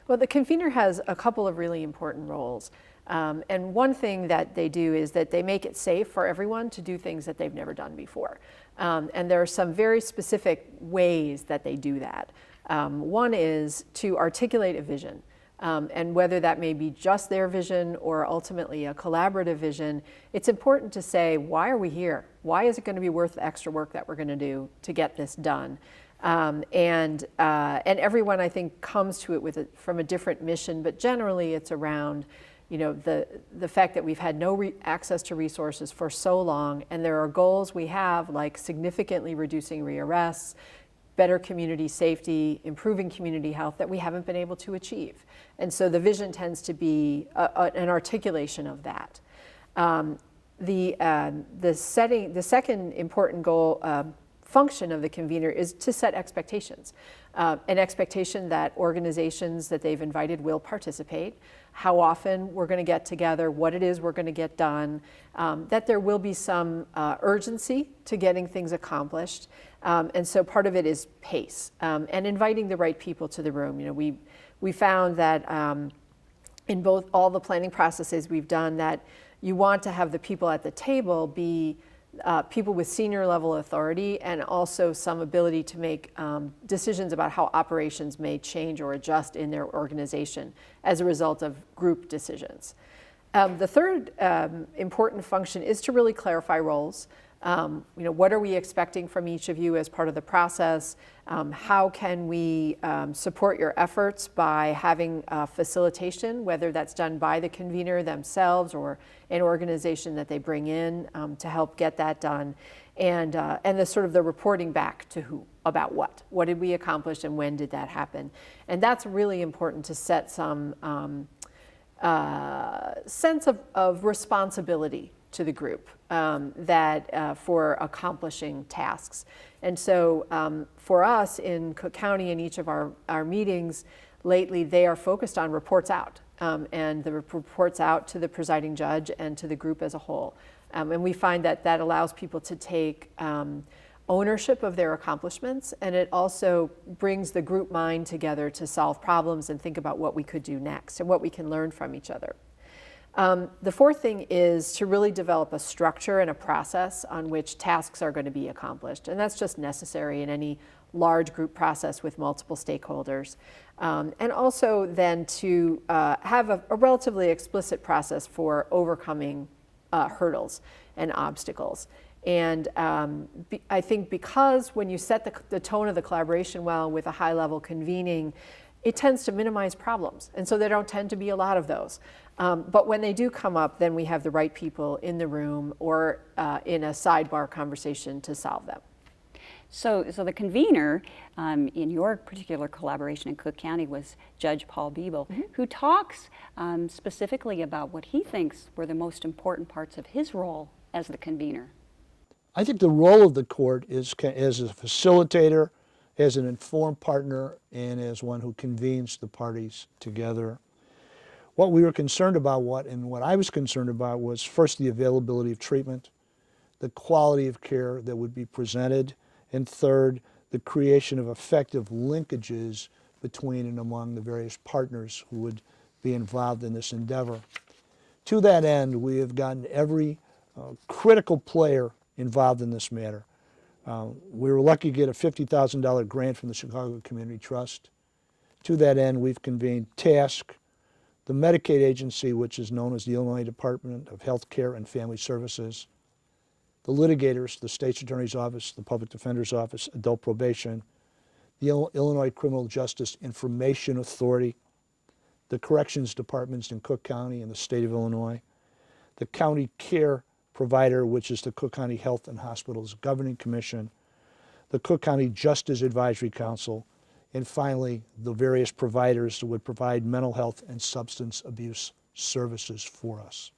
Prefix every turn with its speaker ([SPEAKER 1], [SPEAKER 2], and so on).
[SPEAKER 1] Well, the convener has a couple of really important roles. And one thing that they do is that they make it safe for everyone to do things that they've never done before. And there are some very specific ways that they do that. One is to articulate a vision. And whether that may be just their vision or ultimately a collaborative vision, it's important to say, why are we here? Why is it going to be worth the extra work that we're going to do to get this done? And everyone, I think, comes to it from a different mission, but generally it's around, the fact that we've had no access to resources for so long, and there are goals we have, like significantly reducing rearrests, better community safety, improving community health, that we haven't been able to achieve. And so the vision tends to be an articulation of that. The second important goal, function of the convener, is to set expectations. An expectation that organizations that they've invited will participate, how often we're going to get together, what it is we're going to get done, that there will be some urgency to getting things accomplished. And so part of it is pace, and inviting the right people to the room. We found that in all the planning processes we've done, that you want to have the people at the table be people with senior level authority and also some ability to make decisions about how operations may change or adjust in their organization as a result of group decisions. The third important function is to really clarify roles. What are we expecting from each of you as part of the process? How can we support your efforts by having facilitation, whether that's done by the convener themselves or an organization that they bring in to help get that done, and the sort of the reporting back to who about what did we accomplish and when did that happen, and that's really important to set some sense of responsibility to the group for accomplishing tasks. And so for us in Cook County, in each of our meetings lately, they are focused on reports out, and the reports out to the presiding judge and to the group as a whole. And we find that allows people to take ownership of their accomplishments, and it also brings the group mind together to solve problems and think about what we could do next and what we can learn from each other. The fourth thing is to really develop a structure and a process on which tasks are going to be accomplished. And that's just necessary in any large group process with multiple stakeholders. And also then to have a relatively explicit process for overcoming hurdles and obstacles. And I think because when you set the tone of the collaboration well with a high-level convening, it tends to minimize problems. And so there don't tend to be a lot of those. But when they do come up, then we have the right people in the room or in a sidebar conversation to solve them.
[SPEAKER 2] So the convener in your particular collaboration in Cook County was Judge Paul Biebel, mm-hmm. who talks specifically about what he thinks were the most important parts of his role as the convener.
[SPEAKER 3] I think the role of the court is as a facilitator, as an informed partner, and as one who convenes the parties together. What we were concerned about, what I was concerned about, was first the availability of treatment, the quality of care that would be presented, and third, the creation of effective linkages between and among the various partners who would be involved in this endeavor. To that end, we have gotten every critical player involved in this matter. We were lucky to get a $50,000 grant from the Chicago Community Trust. To that end, we've convened TASC, the Medicaid agency, which is known as the Illinois Department of Health Care and Family Services, the litigators, the State's Attorney's Office, the Public Defender's Office, Adult Probation, the Illinois Criminal Justice Information Authority, the Corrections Departments in Cook County and the state of Illinois, the County Care Provider, which is the Cook County Health and Hospitals Governing Commission, the Cook County Justice Advisory Council, and finally, the various providers that would provide mental health and substance abuse services for us.